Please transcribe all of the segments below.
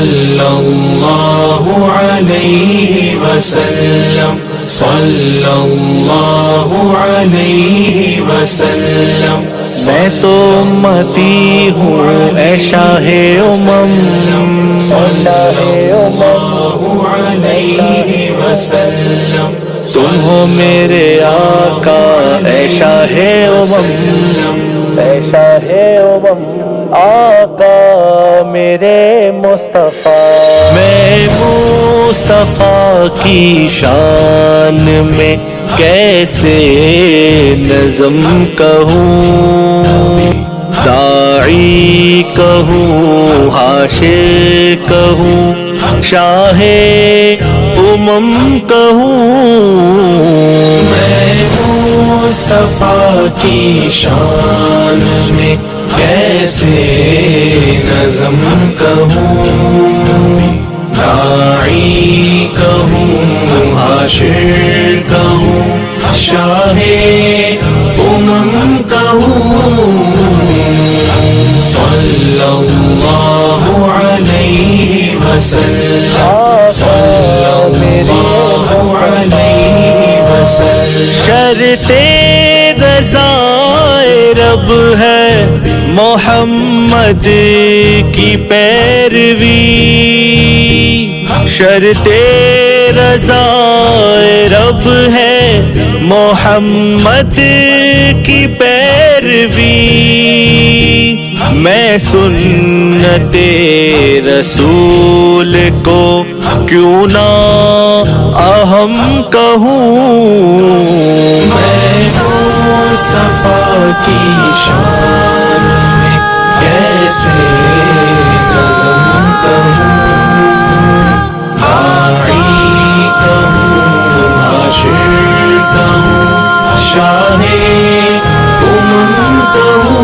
صلی اللہ علیہ وسلم صلی اللہ علیہ وسلم میں تو امتی ہوں اے شاہ امم صلی اللہ علیہ وسلم تم ہو میرے آقا اے شاہ امم اے شاہ امم آقا میرے مصطفیٰ میں مصطفیٰ کی شان میں کیسے نظم کہوں داعی کہوں حاشر کہوں شاہ امم کہوں میں مصطفیٰ کی شان میں کیسے نظم کہوں داعی کہوں حاشر کہوں شاہ امم کہوں صلی اللہ علیہ وسلم صلی اللہ علیہ وسلم شرط رضا رب ہے محمد کی پیروی شرط رضا رب ہے محمد کی پیروی میں سنت رسول کو کیوں نہ اہم کہوں میں مصطفیٰ کی شان میں کیسے نظم کہوں داعی کہوں حاشر کہوں شاہ امم کہوں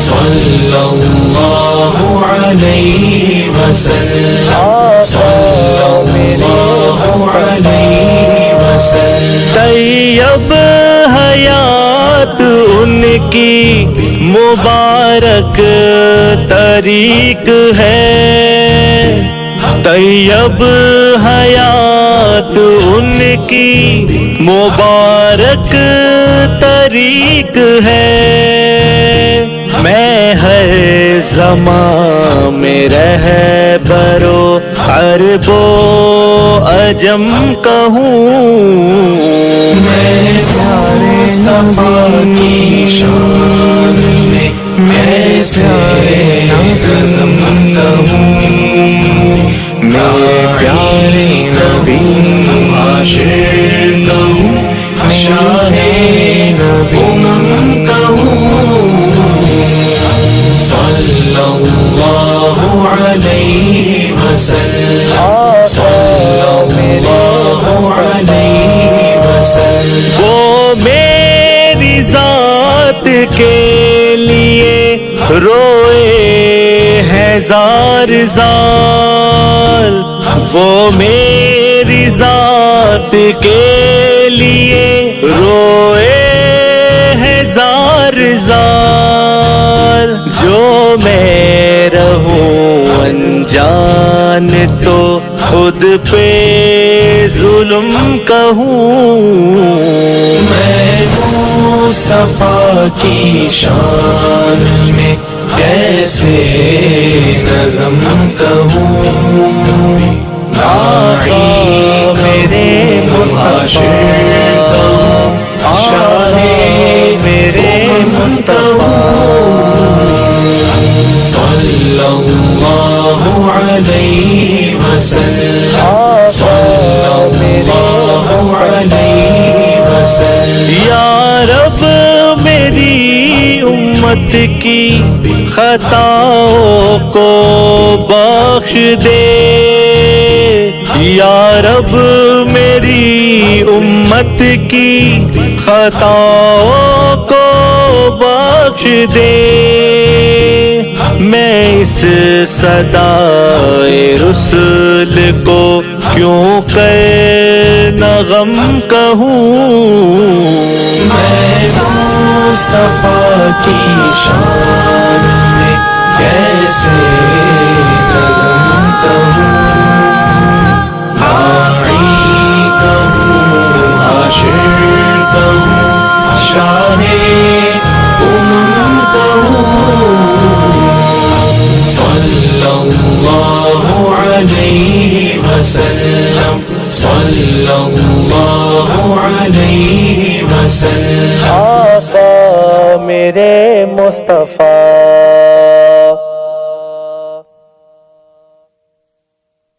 صلی اللہ علیہ وسلم صلی اللہ علیہ وسلم طیب حیات ان کی مبارک طریق ہے طیب حیات ان کی مبارک طریق ہے میں ہر زمان میں رہبر و عرب و عجم کہوں میں مصطفیٰ کی شان میں کیسے نظم کہوں میرے پیارے نبی حاشر کہوں شاہ امم کہوں صلی اللہ علیہ وسلم صلی اللہ علیہ وسلم وہ میری ذات کے لیے روئے ہیں زار زار وہ میری ذات کے لیے روئے ہیں زار زار جو میں رہوں انجان تو خود پہ ظلم کہوں میں مصطفیٰ کی شان میں کیسے نظم کہوں داعی میرے حاشر کہوں شاہ میرے مصطفیٰ صلی اللہ علیہ وسلم صلی اللہ علیہ وسلم یا رب میری امت کی خطاؤں کو بخش دے یا رب میری امت کی خطاؤں کو بخش دے میں اس صدائے رسل کو کیوں کر نہ غم کہوں میں مصطفیٰ کی شان میں کیسے اللہ علیہ وسلم صلی اللہ علیہ وسلم آقا میرے مصطفیٰ